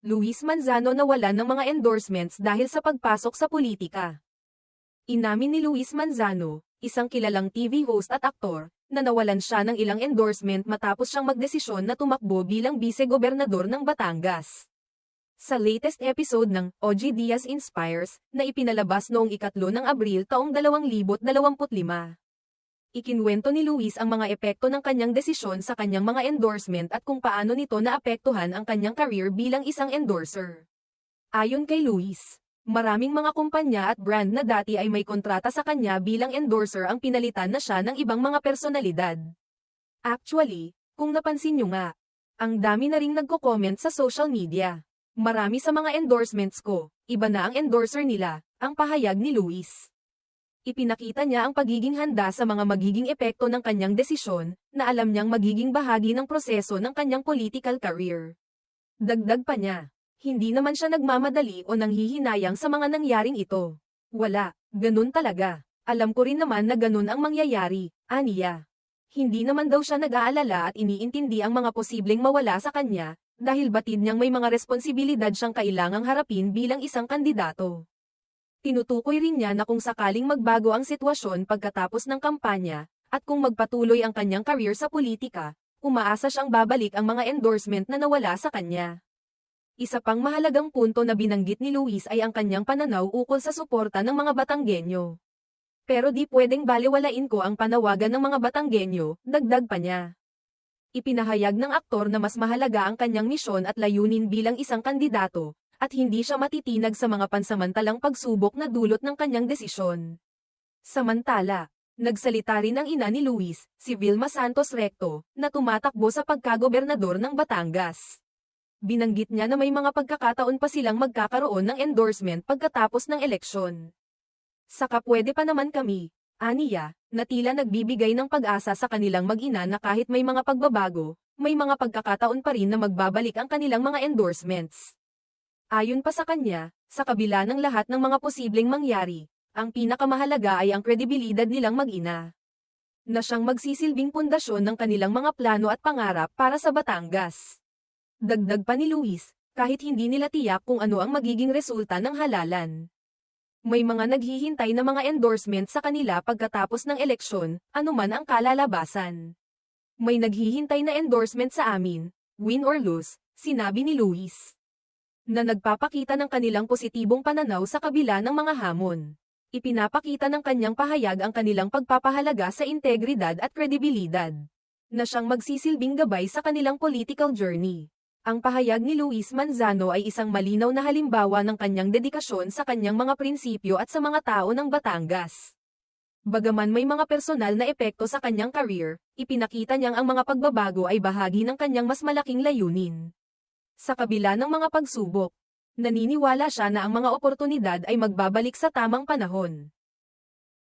Luis Manzano nawalan ng mga endorsements dahil sa pagpasok sa politika. Inamin ni Luis Manzano, isang kilalang TV host at aktor, na nawalan siya ng ilang endorsement matapos siyang magdesisyon na tumakbo bilang bise-gobernador ng Batangas. Sa latest episode ng OG Diaz Inspires, na ipinalabas noong 3 ng Abril taong 2025, ikinwento ni Luis ang mga epekto ng kanyang desisyon sa kanyang mga endorsement at kung paano nito naapektuhan ang kanyang career bilang isang endorser. Ayon kay Luis, maraming mga kumpanya at brand na dati ay may kontrata sa kanya bilang endorser ang pinalitan na siya ng ibang mga personalidad. Actually, kung napansin nyo nga, ang dami na ring nagko-comment sa social media. Marami sa mga endorsements ko, iba na ang endorser nila, ang pahayag ni Luis. Ipinakita niya ang pagiging handa sa mga magiging epekto ng kanyang desisyon, na alam niyang magiging bahagi ng proseso ng kanyang political career. Dagdag pa niya, hindi naman siya nagmamadali o nanghihinayang sa mga nangyaring ito. Wala, ganun talaga. Alam ko rin naman na ganun ang mangyayari, aniya. Hindi naman daw siya nag-aalala at iniintindi ang mga posibleng mawala sa kanya, dahil batid niyang may mga responsibilidad siyang kailangang harapin bilang isang kandidato. Tinutukoy rin niya na kung sakaling magbago ang sitwasyon pagkatapos ng kampanya, at kung magpatuloy ang kanyang career sa politika, umaasa siyang babalik ang mga endorsement na nawala sa kanya. Isa pang mahalagang punto na binanggit ni Luis ay ang kanyang pananaw ukol sa suporta ng mga Batanggenyo. Pero di pwedeng balewalain ko ang panawagan ng mga Batanggenyo, dagdag pa niya. Ipinahayag ng aktor na mas mahalaga ang kanyang misyon at layunin bilang isang kandidato, at hindi siya matitinag sa mga pansamantalang pagsubok na dulot ng kanyang desisyon. Samantala, nagsalita rin ang ina ni Luis, si Vilma Santos Recto, na tumatakbo sa pagkagobernador ng Batangas. Binanggit niya na may mga pagkakataon pa silang magkakaroon ng endorsement pagkatapos ng eleksyon. Saka pwede pa naman kami, aniya, na tila nagbibigay ng pag-asa sa kanilang mag-ina na kahit may mga pagbabago, may mga pagkakataon pa rin na magbabalik ang kanilang mga endorsements. Ayon pa sa kanya, sa kabila ng lahat ng mga posibleng mangyari, ang pinakamahalaga ay ang kredibilidad nilang mag-ina. Na siyang magsisilbing pundasyon ng kanilang mga plano at pangarap para sa Batangas. Dagdag pa ni Luis, kahit hindi nila tiyak kung ano ang magiging resulta ng halalan. May mga naghihintay na mga endorsement sa kanila pagkatapos ng eleksyon, anuman ang kalalabasan. May naghihintay na endorsement sa amin, win or lose, sinabi ni Luis. Na nagpapakita ng kanilang positibong pananaw sa kabila ng mga hamon. Ipinapakita ng kanyang pahayag ang kanilang pagpapahalaga sa integridad at kredibilidad. Na siyang magsisilbing gabay sa kanilang political journey. Ang pahayag ni Luis Manzano ay isang malinaw na halimbawa ng kanyang dedikasyon sa kanyang mga prinsipyo at sa mga tao ng Batangas. Bagaman may mga personal na epekto sa kanyang career, ipinakita niyang ang mga pagbabago ay bahagi ng kanyang mas malaking layunin. Sa kabila ng mga pagsubok, naniniwala siya na ang mga oportunidad ay magbabalik sa tamang panahon.